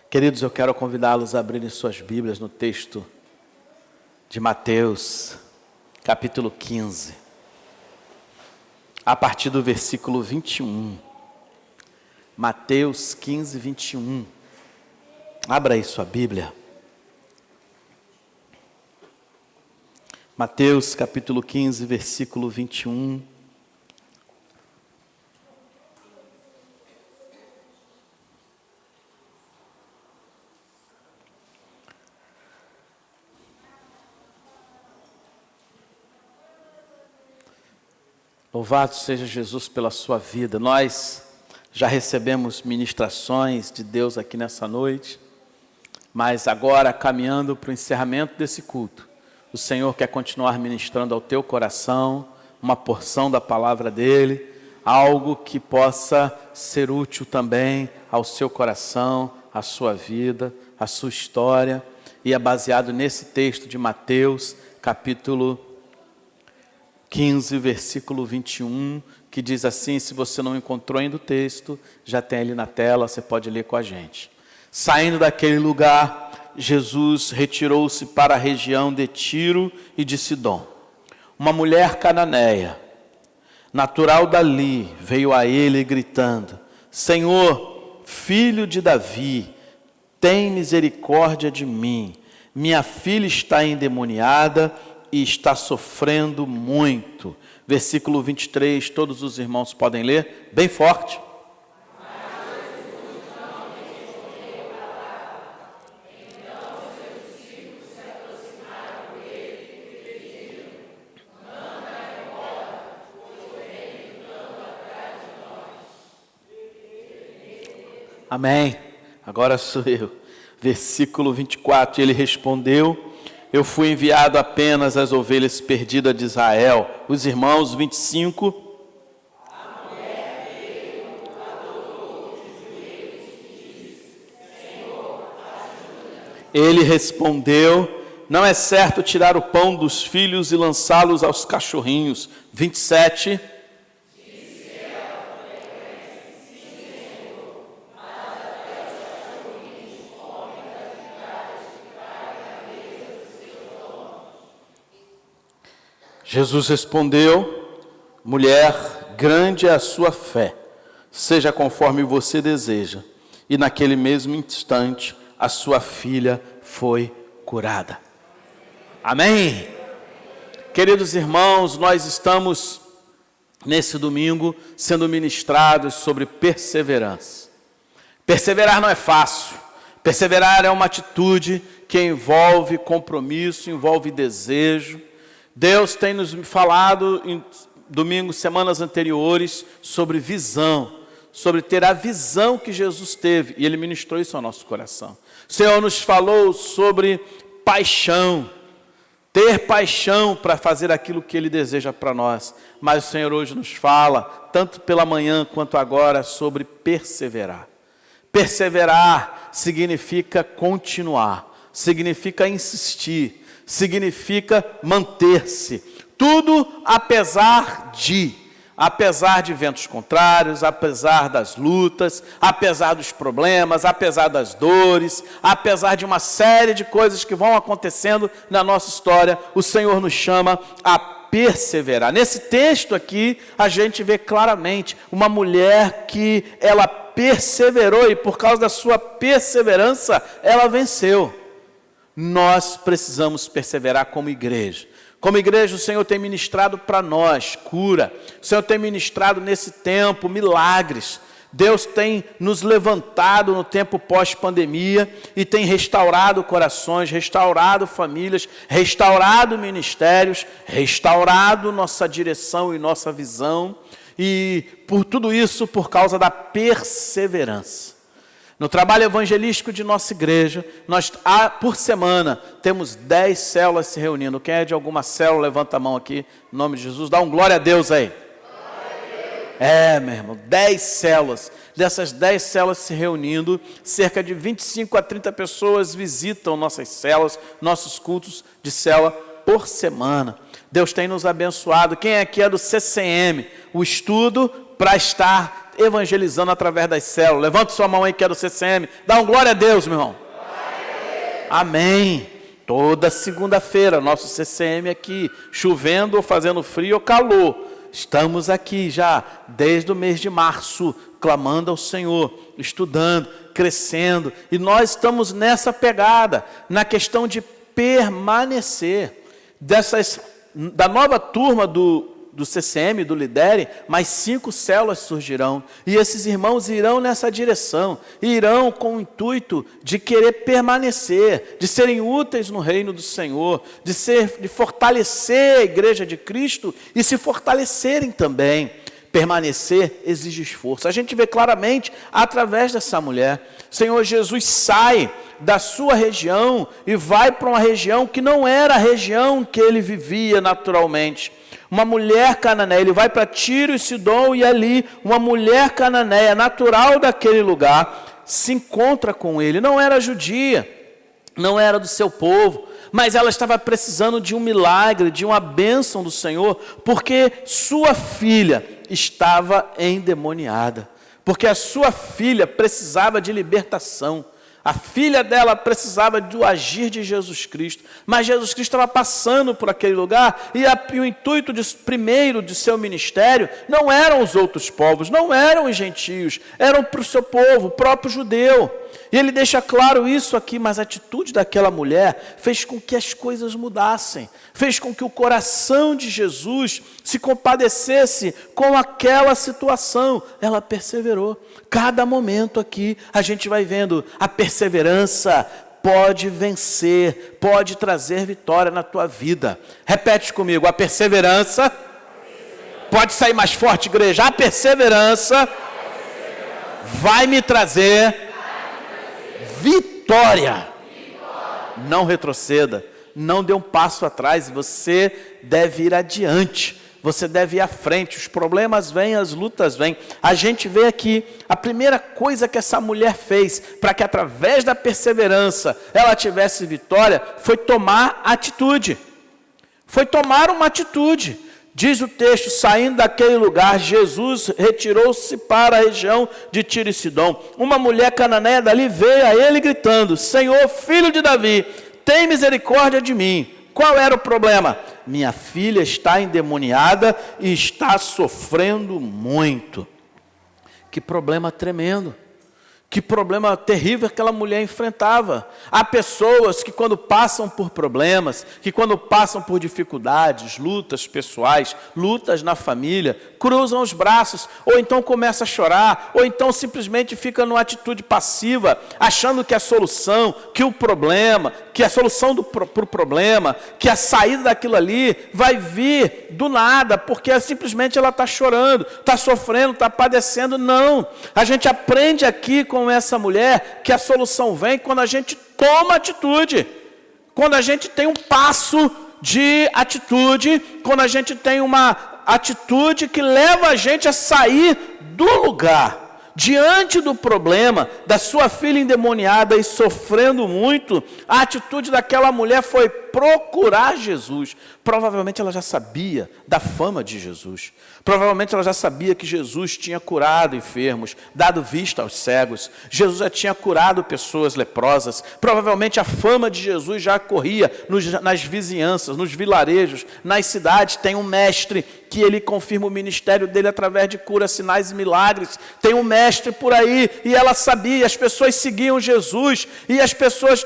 Queridos, eu quero convidá-los a abrirem suas Bíblias no texto de Mateus, capítulo 15, a partir do versículo 21. Mateus 15, 21. Abra aí sua Bíblia. Mateus, capítulo 15, versículo 21. Louvado seja Jesus pela sua vida. Nós já recebemos ministrações de Deus aqui nessa noite, mas agora, caminhando para o encerramento desse culto, o Senhor quer continuar ministrando ao teu coração uma porção da palavra dEle, algo que possa ser útil também ao seu coração, à sua vida, à sua história, e é baseado nesse texto de Mateus, capítulo 15, versículo 21, que diz assim, se você não encontrou ainda o texto, já tem ali na tela, você pode ler com a gente. Saindo daquele lugar, Jesus retirou-se para a região de Tiro e de Sidom. Uma mulher cananeia, natural dali, veio a ele gritando, Senhor, filho de Davi, tem misericórdia de mim. Minha filha está endemoniada e está sofrendo muito. Versículo 23, todos os irmãos podem ler, bem forte. Amém. Agora sou eu. Versículo 24, ele respondeu, eu fui enviado apenas às ovelhas perdidas de Israel. Os irmãos, 25. A mulher veio, adorou os joelhos e disse, Senhor, ajuda-me. Ele respondeu, não é certo tirar o pão dos filhos e lançá-los aos cachorrinhos. 27. Jesus respondeu, mulher, grande é a sua fé, seja conforme você deseja. E naquele mesmo instante, a sua filha foi curada. Amém? Queridos irmãos, nós estamos, nesse domingo, sendo ministrados sobre perseverança. Perseverar não é fácil. Perseverar é uma atitude que envolve compromisso, envolve desejo. Deus tem nos falado em domingos, semanas anteriores, sobre visão, sobre ter a visão que Jesus teve, e Ele ministrou isso ao nosso coração. O Senhor nos falou sobre paixão, ter paixão para fazer aquilo que Ele deseja para nós, mas o Senhor hoje nos fala, tanto pela manhã quanto agora, sobre perseverar. Perseverar significa continuar, significa insistir, significa manter-se, tudo apesar de ventos contrários, apesar das lutas, apesar dos problemas, apesar das dores, apesar de uma série de coisas que vão acontecendo na nossa história, o Senhor nos chama a perseverar. Nesse texto aqui, a gente vê claramente uma mulher que ela perseverou e por causa da sua perseverança, ela venceu. Nós precisamos perseverar como igreja. Como igreja, o Senhor tem ministrado para nós cura. O Senhor tem ministrado nesse tempo milagres. Deus tem nos levantado no tempo pós-pandemia e tem restaurado corações, restaurado famílias, restaurado ministérios, restaurado nossa direção e nossa visão. E por tudo isso, por causa da perseverança. No trabalho evangelístico de nossa igreja, nós, por semana, temos 10 células se reunindo. Quem é de alguma célula, levanta a mão aqui, em nome de Jesus. Dá um glória a Deus aí. Meu irmão, 10 células. Dessas 10 células se reunindo, cerca de 25 a 30 pessoas visitam nossas células, nossos cultos de célula por semana. Deus tem nos abençoado. Quem aqui é do CCM? O estudo para estar evangelizando através das células. Levante sua mão aí que é do CCM. Dá um glória a Deus, meu irmão. Amém. Toda segunda-feira, nosso CCM aqui, chovendo ou fazendo frio ou calor. Estamos aqui já desde o mês de março, clamando ao Senhor, estudando, crescendo. E nós estamos nessa pegada, na questão de permanecer. Da nova turma do CCM, do Lidere, mais 5 células surgirão. E esses irmãos irão nessa direção. Irão com o intuito de querer permanecer, de serem úteis no reino do Senhor, de fortalecer a igreja de Cristo e se fortalecerem também. Permanecer exige esforço. A gente vê claramente através dessa mulher. Senhor Jesus sai da sua região e vai para uma região que não era a região que ele vivia naturalmente. Uma mulher cananeia, ele vai para Tiro e Sidom e ali uma mulher cananeia, natural daquele lugar, se encontra com ele. Não era judia, não era do seu povo, mas ela estava precisando de um milagre, de uma bênção do Senhor, porque sua filha estava endemoniada, porque a sua filha precisava de libertação. A filha dela precisava do agir de Jesus Cristo, mas Jesus Cristo estava passando por aquele lugar e o intuito primeiro de seu ministério não eram os outros povos, não eram os gentios, eram para o seu povo, o próprio judeu. E ele deixa claro isso aqui, mas a atitude daquela mulher fez com que as coisas mudassem, fez com que o coração de Jesus se compadecesse com aquela situação. Ela perseverou. Cada momento aqui a gente vai vendo a perseverança pode vencer, pode trazer vitória na tua vida. Repete comigo, a perseverança, pode sair mais forte, igreja, a perseverança vai me trazer vitória. Não retroceda, não dê um passo atrás, você deve ir adiante, você deve ir à frente. Os problemas vêm, as lutas vêm. A gente vê aqui, a primeira coisa que essa mulher fez, para que através da perseverança ela tivesse vitória, foi tomar atitude, foi tomar uma atitude. Diz o texto, saindo daquele lugar, Jesus retirou-se para a região de Tiro e Sidom. Uma mulher cananeia dali veio a ele gritando, Senhor, filho de Davi, tem misericórdia de mim. Qual era o problema? Minha filha está endemoniada e está sofrendo muito. Que problema tremendo. Que problema terrível aquela mulher enfrentava. Há pessoas que quando passam por problemas, que quando passam por dificuldades, lutas pessoais, lutas na família, cruzam os braços, ou então começa a chorar, ou então simplesmente fica numa atitude passiva, achando que a solução, que o problema, que a solução para o problema, que a saída daquilo ali vai vir do nada, porque simplesmente ela está chorando, está sofrendo, está padecendo. Não, a gente aprende aqui com essa mulher que a solução vem quando a gente toma atitude, quando a gente tem um passo de atitude, quando a gente tem uma atitude que leva a gente a sair do lugar. Diante do problema da sua filha endemoniada e sofrendo muito, a atitude daquela mulher foi procurar Jesus. Provavelmente ela já sabia da fama de Jesus. Provavelmente ela já sabia que Jesus tinha curado enfermos, dado vista aos cegos. Jesus já tinha curado pessoas leprosas. Provavelmente a fama de Jesus já corria nas vizinhanças, nos vilarejos, nas cidades. Tem um mestre que ele confirma o ministério dele através de curas, sinais e milagres. Tem um mestre por aí e ela sabia, as pessoas seguiam Jesus e as pessoas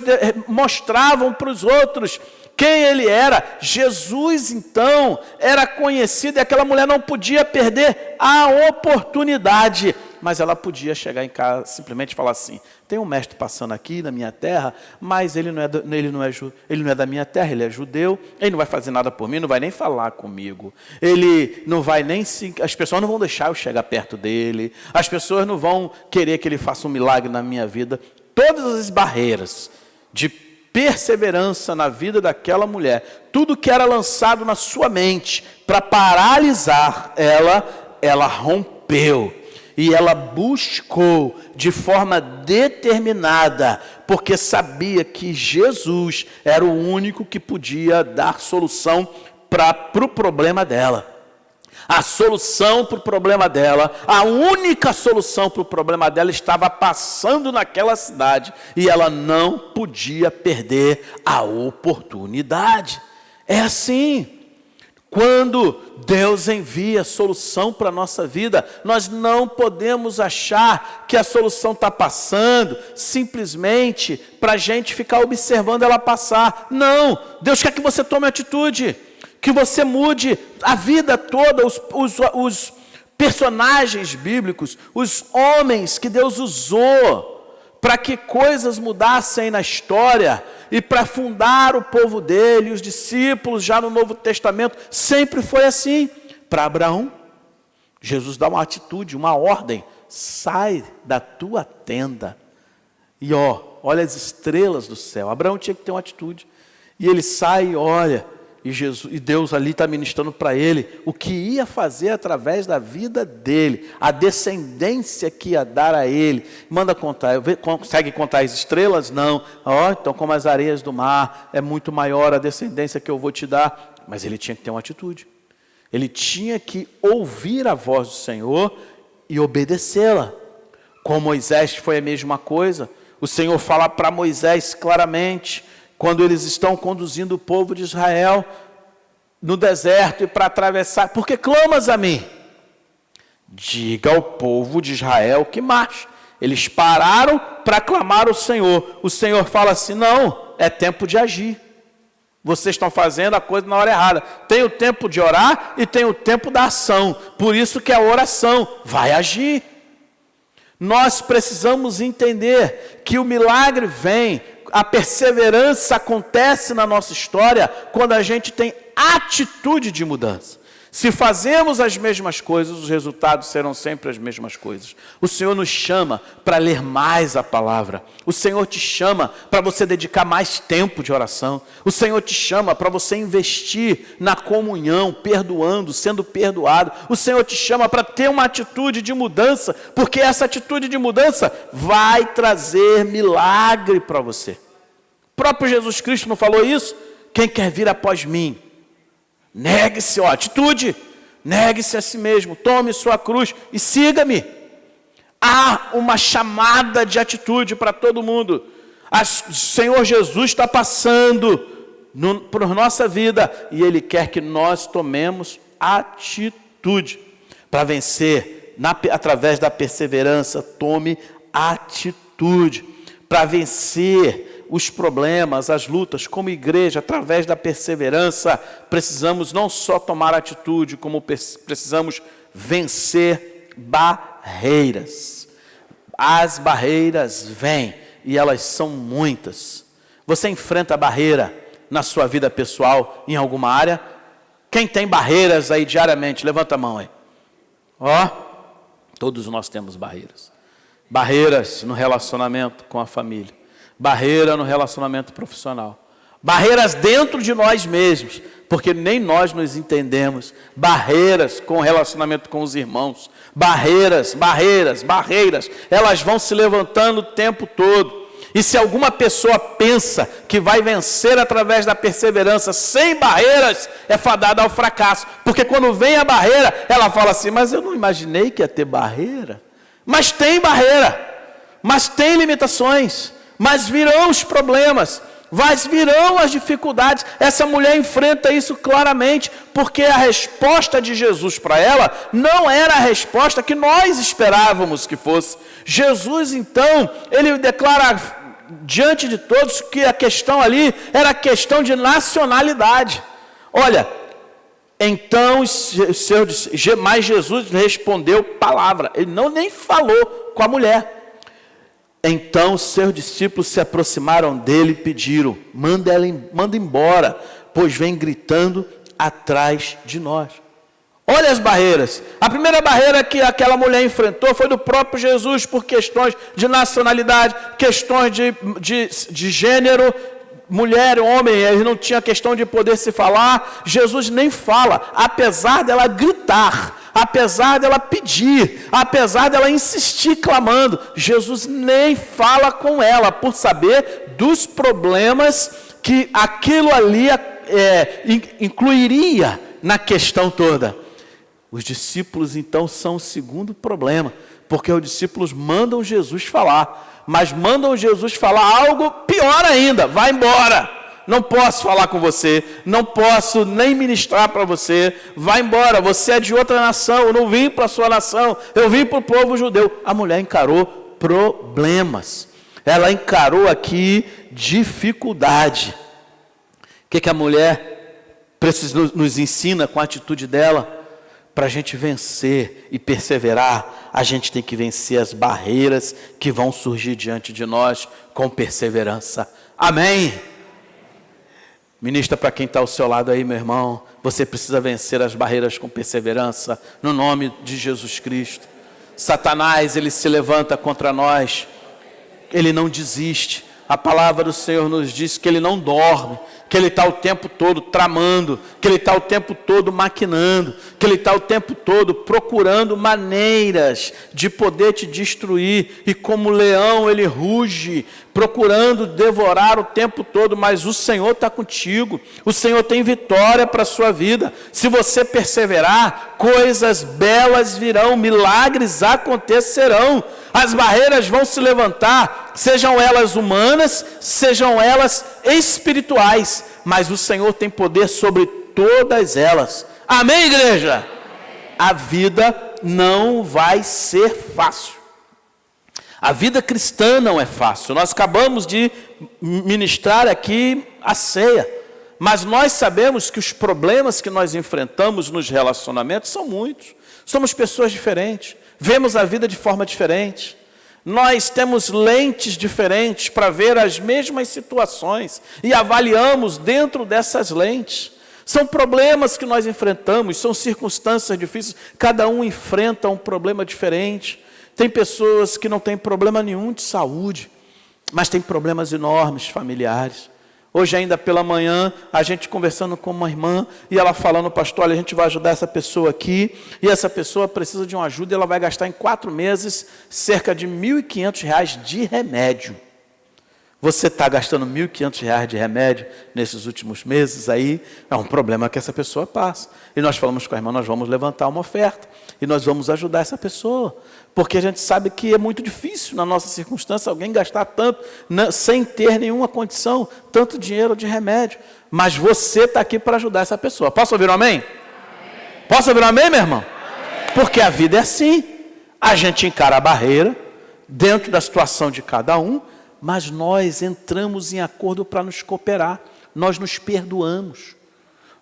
mostravam para os outros quem ele era. Jesus, então, era conhecido e aquela mulher não podia perder a oportunidade, mas ela podia chegar em casa simplesmente falar assim, tem um mestre passando aqui na minha terra, mas ele não é da minha terra, ele é judeu, ele não vai fazer nada por mim, não vai nem falar comigo, ele não vai nem as pessoas não vão deixar eu chegar perto dele, as pessoas não vão querer que ele faça um milagre na minha vida. Todas as barreiras de perseverança na vida daquela mulher, tudo que era lançado na sua mente para paralisar ela rompeu. E ela buscou de forma determinada, porque sabia que Jesus era o único que podia dar solução para o problema dela. A solução para o problema dela, a única solução para o problema dela estava passando naquela cidade e ela não podia perder a oportunidade. É assim. Quando Deus envia solução para a nossa vida, nós não podemos achar que a solução está passando simplesmente para a gente ficar observando ela passar. Não, Deus quer que você tome atitude, que você mude a vida toda. Os personagens bíblicos, os homens que Deus usou para que coisas mudassem na história e para fundar o povo dele, os discípulos já no Novo Testamento, sempre foi assim. Para Abraão, Jesus dá uma atitude, uma ordem: sai da tua tenda e olha as estrelas do céu. Abraão tinha que ter uma atitude, e ele sai e olha, e Deus ali está ministrando para ele o que ia fazer através da vida dele, a descendência que ia dar a ele. Manda contar, consegue contar as estrelas? Não. Então como as areias do mar, é muito maior a descendência que eu vou te dar. Mas ele tinha que ter uma atitude, ele tinha que ouvir a voz do Senhor e obedecê-la. Com Moisés foi a mesma coisa. O Senhor fala para Moisés claramente, quando eles estão conduzindo o povo de Israel no deserto e para atravessar: por que clamas a mim? Diga ao povo de Israel que marche. Eles pararam para clamar ao Senhor. O Senhor fala assim: não, é tempo de agir. Vocês estão fazendo a coisa na hora errada. Tem o tempo de orar e tem o tempo da ação. Por isso que a oração vai agir. Nós precisamos entender que o milagre vem, a perseverança acontece na nossa história quando a gente tem atitude de mudança. Se fazemos as mesmas coisas, os resultados serão sempre as mesmas coisas. O Senhor nos chama para ler mais a palavra. O Senhor te chama para você dedicar mais tempo de oração. O Senhor te chama para você investir na comunhão, perdoando, sendo perdoado. O Senhor te chama para ter uma atitude de mudança, porque essa atitude de mudança vai trazer milagre para você. O próprio Jesus Cristo não falou isso? Quem quer vir após mim, negue-se, atitude, negue-se a si mesmo, tome sua cruz e siga-me. Há uma chamada de atitude para todo mundo. O Senhor Jesus está passando por nossa vida e Ele quer que nós tomemos atitude para vencer, através da perseverança. Tome atitude para vencer os problemas, as lutas. Como igreja, através da perseverança, precisamos não só tomar atitude, como precisamos vencer barreiras. As barreiras vêm e elas são muitas. Você enfrenta barreira na sua vida pessoal, em alguma área? Quem tem barreiras aí diariamente? Levanta a mão aí. Todos nós temos barreiras. Barreiras no relacionamento com a família. Barreira no relacionamento profissional. Barreiras dentro de nós mesmos, porque nem nós nos entendemos. Barreiras com o relacionamento com os irmãos. Barreiras. Elas vão se levantando o tempo todo. E se alguma pessoa pensa que vai vencer através da perseverança sem barreiras, é fadada ao fracasso. Porque quando vem a barreira, ela fala assim: mas eu não imaginei que ia ter barreira. Mas tem barreira, mas tem limitações. Mas virão os problemas, mas virão as dificuldades. Essa mulher enfrenta isso claramente, porque a resposta de Jesus para ela não era a resposta que nós esperávamos que fosse. Jesus, então, ele declara diante de todos que a questão ali era a questão de nacionalidade. Olha, então, mas Jesus respondeu palavra, ele nem falou com a mulher. Então seus discípulos se aproximaram dele e pediram: manda embora, pois vem gritando atrás de nós. Olha as barreiras. A primeira barreira que aquela mulher enfrentou foi do próprio Jesus, por questões de nacionalidade, questões de gênero, mulher, homem. Ele não tinha questão de poder se falar. Jesus nem fala, apesar dela gritar, apesar dela pedir, apesar dela insistir clamando, Jesus nem fala com ela, por saber dos problemas que aquilo ali incluiria na questão toda. Os discípulos, então, são o segundo problema, porque os discípulos mandam Jesus falar, mas mandam Jesus falar algo pior ainda: vai embora, não posso falar com você, não posso nem ministrar para você, vai embora, você é de outra nação, eu não vim para a sua nação, eu vim para o povo judeu. A mulher encarou problemas, ela encarou aqui dificuldade. O que a mulher nos ensina com a atitude dela? Para a gente vencer e perseverar, a gente tem que vencer as barreiras que vão surgir diante de nós com perseverança. Amém? Ministra para quem está ao seu lado aí, meu irmão. Você precisa vencer as barreiras com perseverança, no nome de Jesus Cristo. Satanás, ele se levanta contra nós, ele não desiste. A palavra do Senhor nos diz que ele não dorme, que ele está o tempo todo tramando, que ele está o tempo todo maquinando, que ele está o tempo todo procurando maneiras de poder te destruir. E como leão ele ruge, procurando devorar o tempo todo, mas o Senhor está contigo, o Senhor tem vitória para a sua vida. Se você perseverar, coisas belas virão, milagres acontecerão, as barreiras vão se levantar, sejam elas humanas, sejam elas espirituais, mas o Senhor tem poder sobre todas elas. Amém, igreja? Amém. A vida não vai ser fácil. A vida cristã não é fácil. Nós acabamos de ministrar aqui a ceia, mas nós sabemos que os problemas que nós enfrentamos nos relacionamentos são muitos. Somos pessoas diferentes, vemos a vida de forma diferente. Nós temos lentes diferentes para ver as mesmas situações e avaliamos dentro dessas lentes. São problemas que nós enfrentamos, são circunstâncias difíceis, cada um enfrenta um problema diferente. Tem pessoas que não têm problema nenhum de saúde, mas tem problemas enormes familiares. Hoje ainda pela manhã, a gente conversando com uma irmã, e ela falando: pastor, olha, a gente vai ajudar essa pessoa aqui, e essa pessoa precisa de uma ajuda, e ela vai gastar em 4 meses cerca de R$ 1.500 de remédio. Você está gastando R$ 1.500 de remédio nesses últimos meses aí, é um problema que essa pessoa passa. E nós falamos com a irmã: nós vamos levantar uma oferta, e nós vamos ajudar essa pessoa, porque a gente sabe que é muito difícil na nossa circunstância alguém gastar tanto, sem ter nenhuma condição, tanto dinheiro de remédio. Mas você está aqui para ajudar essa pessoa. Posso ouvir um amém? Amém. Posso ouvir um amém, meu irmão? Amém. Porque a vida é assim. A gente encara a barreira dentro da situação de cada um, mas nós entramos em acordo para nos cooperar. Nós nos perdoamos.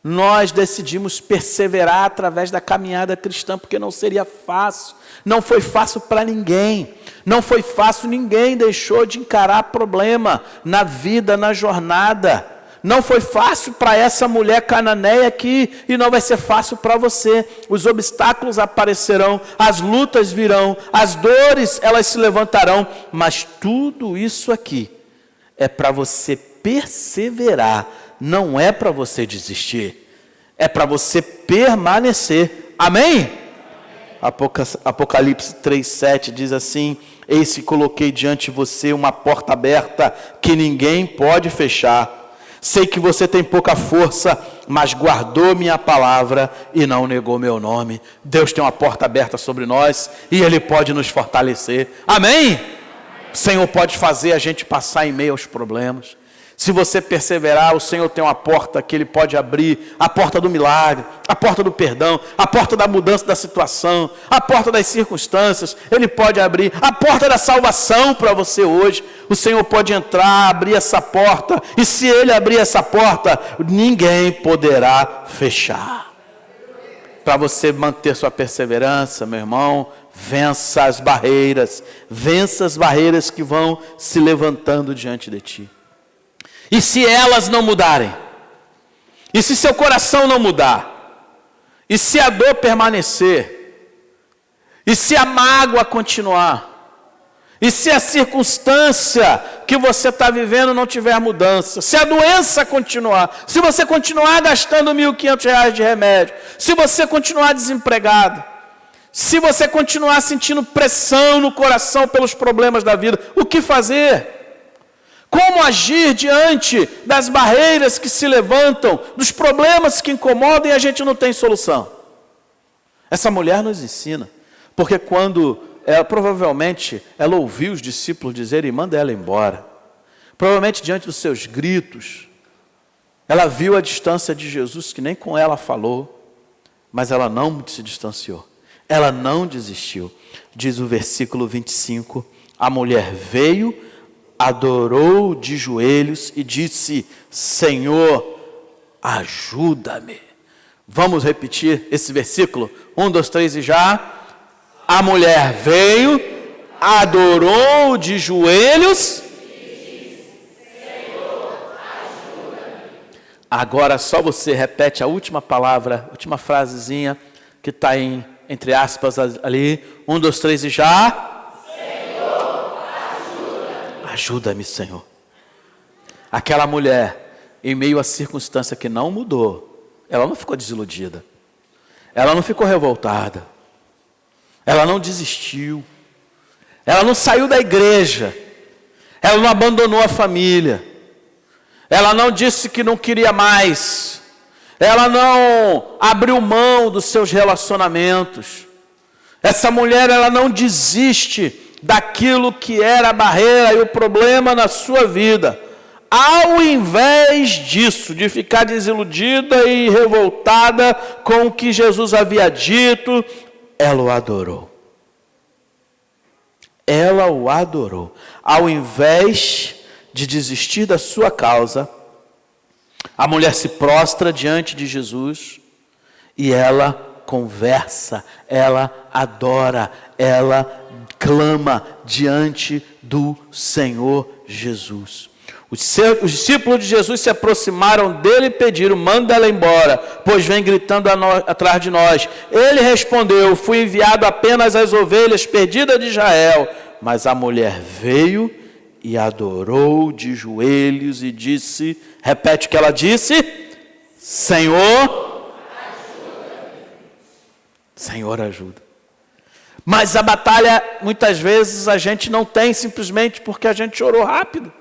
Nós decidimos perseverar através da caminhada cristã, porque não seria fácil. Não foi fácil para ninguém. Não foi fácil, ninguém deixou de encarar problema na vida, na jornada. Não foi fácil para essa mulher cananeia aqui, e não vai ser fácil para você. Os obstáculos aparecerão, as lutas virão, as dores elas se levantarão, mas tudo isso aqui é para você perseverar, não é para você desistir, é para você permanecer. Amém? Apocalipse 3,7 diz assim: eis que coloquei diante de você uma porta aberta que ninguém pode fechar. Sei que você tem pouca força, mas guardou minha palavra e não negou meu nome. Deus tem uma porta aberta sobre nós e Ele pode nos fortalecer. Amém? O Senhor pode fazer a gente passar em meio aos problemas. Se você perseverar, o Senhor tem uma porta que Ele pode abrir, a porta do milagre, a porta do perdão, a porta da mudança da situação, a porta das circunstâncias. Ele pode abrir a porta da salvação para você hoje. O Senhor pode entrar, abrir essa porta, e se Ele abrir essa porta, ninguém poderá fechar. Para você manter sua perseverança, meu irmão, vença as barreiras que vão se levantando diante de ti. E se elas não mudarem, e se seu coração não mudar, e se a dor permanecer, e se a mágoa continuar, e se a circunstância que você está vivendo não tiver mudança, se a doença continuar, se você continuar gastando R$ 1.500 de remédio, se você continuar desempregado, se você continuar sentindo pressão no coração pelos problemas da vida, o que fazer? Como agir diante das barreiras que se levantam, dos problemas que incomodam e a gente não tem solução? Essa mulher nos ensina, porque quando provavelmente ela ouviu os discípulos dizerem, manda ela embora. Provavelmente diante dos seus gritos, ela viu a distância de Jesus, que nem com ela falou, mas ela não se distanciou. Ela não desistiu. Diz o versículo 25, a mulher veio, adorou de joelhos e disse, Senhor, ajuda-me. Vamos repetir esse versículo? 1, 2, 3 e já. A mulher veio, adorou de joelhos. Agora só você repete a última palavra, a última frasezinha que está entre aspas ali. 1, 2, 3 e já. Senhor, ajuda-me. Ajuda-me, Senhor. Aquela mulher, em meio à circunstância que não mudou, ela não ficou desiludida. Ela não ficou revoltada. Ela não desistiu. Ela não saiu da igreja. Ela não abandonou a família. Ela não disse que não queria mais. Ela não abriu mão dos seus relacionamentos. Essa mulher, ela não desiste daquilo que era a barreira e o problema na sua vida. Ao invés disso, de ficar desiludida e revoltada com o que Jesus havia dito, ela o adorou. Ela o adorou. Ao invés de desistir da sua causa, a mulher se prostra diante de Jesus e ela conversa, ela adora, ela clama diante do Senhor Jesus. Os discípulos de Jesus se aproximaram dele e pediram, manda ela embora, pois vem gritando atrás de nós. Ele respondeu, fui enviado apenas às ovelhas perdidas de Israel. Mas a mulher veio e adorou de joelhos e disse, repete o que ela disse, Senhor, ajuda-me. Senhor, ajuda. Mas a batalha, muitas vezes, a gente não tem simplesmente porque a gente chorou rápido.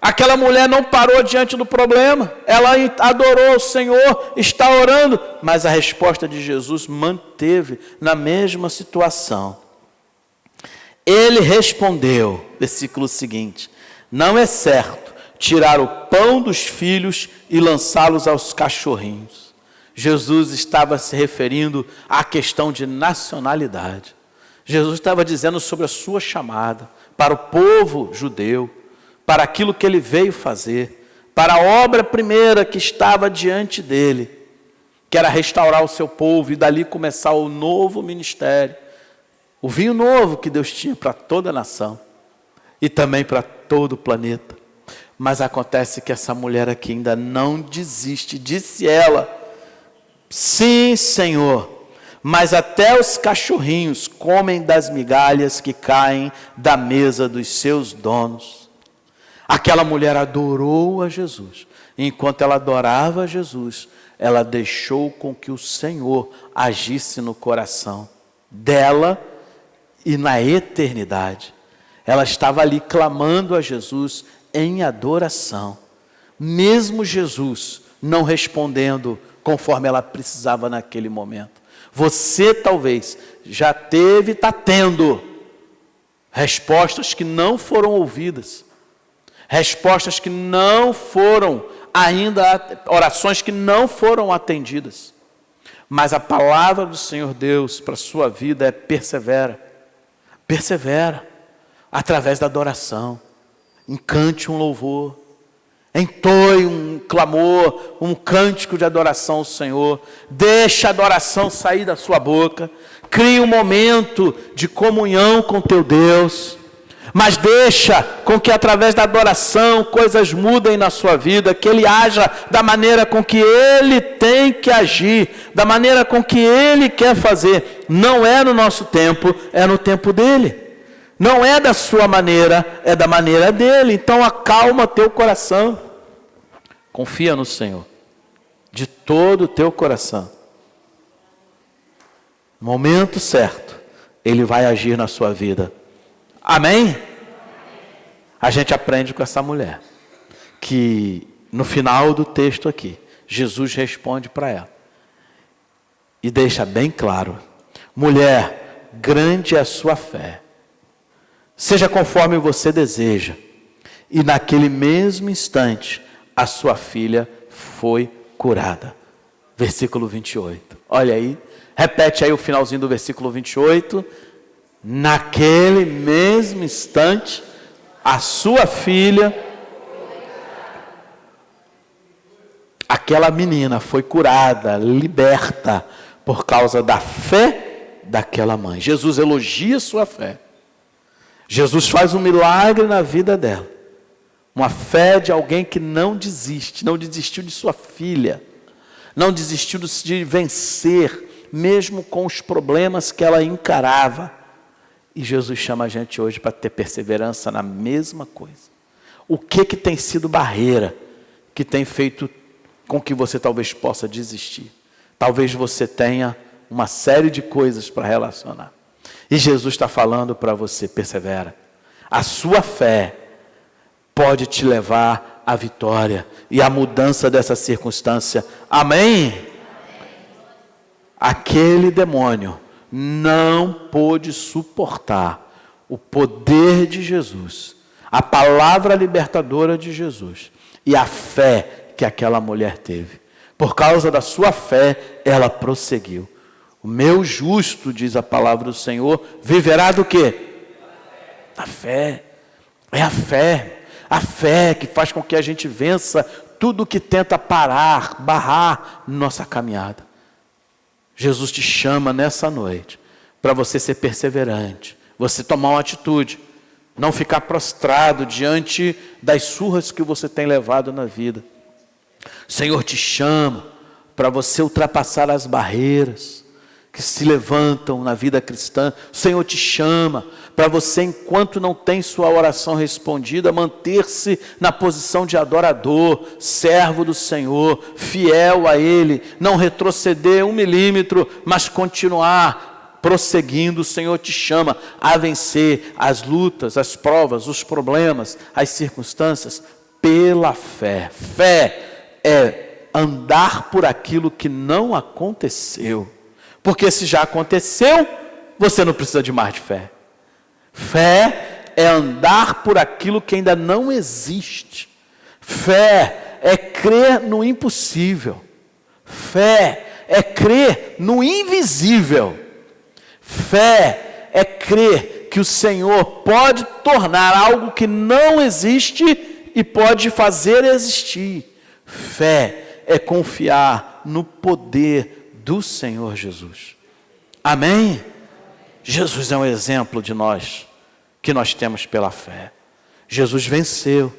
Aquela mulher não parou diante do problema, ela adorou o Senhor, está orando, mas a resposta de Jesus manteve na mesma situação. Ele respondeu, versículo seguinte, não é certo tirar o pão dos filhos e lançá-los aos cachorrinhos. Jesus estava se referindo à questão de nacionalidade. Jesus estava dizendo sobre a sua chamada para o povo judeu, para aquilo que ele veio fazer, para a obra primeira que estava diante dele, que era restaurar o seu povo e dali começar o novo ministério, o vinho novo que Deus tinha para toda a nação e também para todo o planeta. Mas acontece que essa mulher aqui ainda não desiste, disse ela, sim, Senhor, mas até os cachorrinhos comem das migalhas que caem da mesa dos seus donos. Aquela mulher adorou a Jesus. Enquanto ela adorava a Jesus, ela deixou com que o Senhor agisse no coração dela e na eternidade. Ela estava ali clamando a Jesus em adoração. Mesmo Jesus não respondendo conforme ela precisava naquele momento. Você talvez já teve, está tendo respostas que não foram ouvidas. Respostas que não foram ainda, orações que não foram atendidas. Mas a palavra do Senhor Deus para a sua vida é persevera. Persevera. Através da adoração. Encante um louvor. Entoe um clamor, um cântico de adoração ao Senhor. Deixa a adoração sair da sua boca. Crie um momento de comunhão com teu Deus. Mas deixa com que através da adoração coisas mudem na sua vida, que Ele haja da maneira com que Ele tem que agir, da maneira com que Ele quer fazer. Não é no nosso tempo, é no tempo dEle. Não é da sua maneira, é da maneira dEle. Então acalma teu coração. Confia no Senhor, de todo o teu coração. No momento certo, Ele vai agir na sua vida. Amém? A gente aprende com essa mulher, que no final do texto aqui, Jesus responde para ela. e deixa bem claro: mulher, grande é a sua fé. Seja conforme você deseja. E naquele mesmo instante, a sua filha foi curada. Versículo 28. Olha aí, repete aí o finalzinho do versículo 28. Naquele mesmo instante, a sua filha, aquela menina foi curada, liberta, por causa da fé daquela mãe. Jesus elogia sua fé. Jesus faz um milagre na vida dela. Uma fé de alguém que não desiste, não desistiu de sua filha, não desistiu de vencer, mesmo com os problemas que ela encarava. E Jesus chama a gente hoje para ter perseverança na mesma coisa. O que tem sido barreira, que tem feito com que você talvez possa desistir? Talvez você tenha uma série de coisas para relacionar. E Jesus está falando para você: persevera. A sua fé pode te levar à vitória e à mudança dessa circunstância. Amém? Aquele demônio não pôde suportar o poder de Jesus, a palavra libertadora de Jesus e a fé que aquela mulher teve. Por causa da sua fé, ela prosseguiu. O meu justo, diz a palavra do Senhor, viverá do quê? Da fé. É a fé. A fé que faz com que a gente vença tudo que tenta parar, barrar nossa caminhada. Jesus te chama nessa noite para você ser perseverante, você tomar uma atitude, não ficar prostrado diante das surras que você tem levado na vida. O Senhor te chama para você ultrapassar as barreiras que se levantam na vida cristã. O Senhor te chama para você, enquanto não tem sua oração respondida, manter-se na posição de adorador, servo do Senhor, fiel a Ele, não retroceder 1 milímetro, mas continuar prosseguindo. O Senhor te chama a vencer as lutas, as provas, os problemas, as circunstâncias, pela fé. Fé é andar por aquilo que não aconteceu. Porque se já aconteceu, você não precisa de mais de fé. Fé é andar por aquilo que ainda não existe. Fé é crer no impossível. Fé é crer no invisível. Fé é crer que o Senhor pode tornar algo que não existe e pode fazer existir. Fé é confiar no poder do Senhor Jesus. Amém? Jesus é um exemplo de nós, que nós temos pela fé. Jesus venceu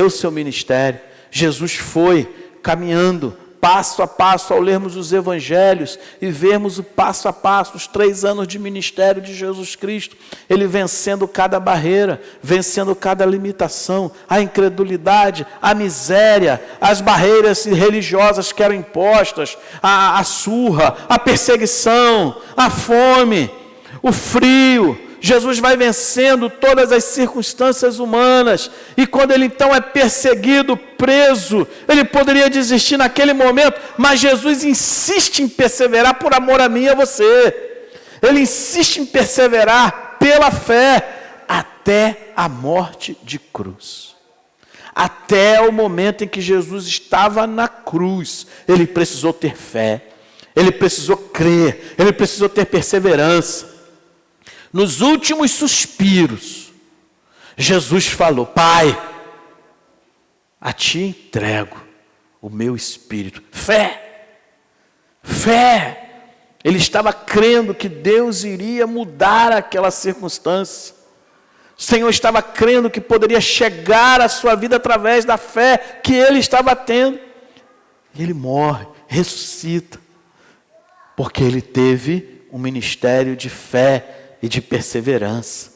o seu ministério. Jesus foi caminhando passo a passo, ao lermos os evangelhos e vermos o passo a passo, os 3 anos de ministério de Jesus Cristo, ele vencendo cada barreira, vencendo cada limitação, a incredulidade, a miséria, as barreiras religiosas que eram impostas, a surra, a perseguição, a fome, o frio. Jesus vai vencendo todas as circunstâncias humanas, e quando ele então é perseguido, preso, ele poderia desistir naquele momento, mas Jesus insiste em perseverar por amor a mim e a você. Ele insiste em perseverar pela fé, até a morte de cruz. Até o momento em que Jesus estava na cruz, ele precisou ter fé, ele precisou crer, ele precisou ter perseverança. Nos últimos suspiros, Jesus falou: Pai, a ti entrego o meu espírito. Fé, fé. Ele estava crendo que Deus iria mudar aquela circunstância. O Senhor estava crendo que poderia chegar à sua vida através da fé que ele estava tendo. E ele morre, ressuscita, porque ele teve um ministério de fé e de perseverança.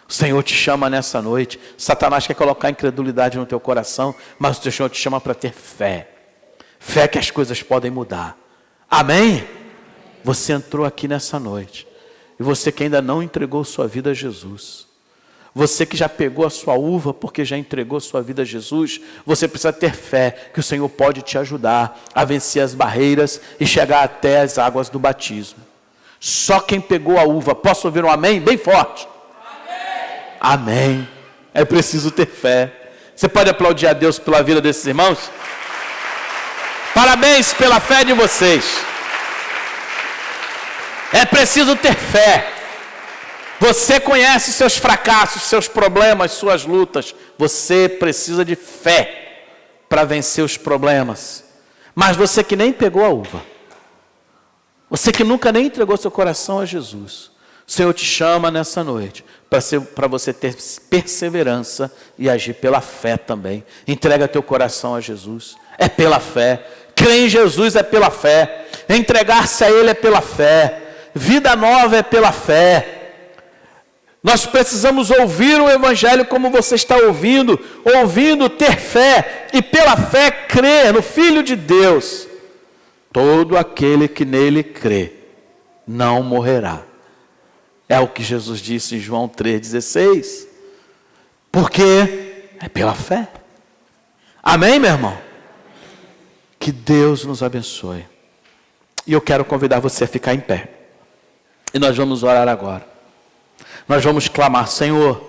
O Senhor te chama nessa noite. Satanás quer colocar incredulidade no teu coração, mas o Senhor te chama para ter fé. Fé que as coisas podem mudar. Amém? Você entrou aqui nessa noite, e você que ainda não entregou sua vida a Jesus, Você que já pegou a sua uva porque já entregou sua vida a Jesus, você precisa ter fé que o Senhor pode te ajudar a vencer as barreiras e chegar até as águas do batismo. Só quem pegou a uva, posso ouvir um amém? Bem forte. Amém. Amém. É preciso ter fé. Você pode aplaudir a Deus pela vida desses irmãos? Parabéns pela fé de vocês. É preciso ter fé. Você conhece seus fracassos, seus problemas, suas lutas. Você precisa de fé para vencer os problemas. Mas você que nem pegou a uva, você que nunca nem entregou seu coração a Jesus, o Senhor te chama nessa noite para você ter perseverança e agir pela fé também. Entrega teu coração a Jesus. É pela fé. Crer em Jesus é pela fé. Entregar-se a Ele é pela fé. Vida nova é pela fé. Nós precisamos ouvir o Evangelho como você está ouvindo, ter fé e pela fé crer no Filho de Deus. Todo aquele que nele crê não morrerá. É o que Jesus disse em João 3,16. Porque é pela fé. Amém, meu irmão? Que Deus nos abençoe. E eu quero convidar você a ficar em pé. E nós vamos orar agora. Nós vamos clamar: Senhor,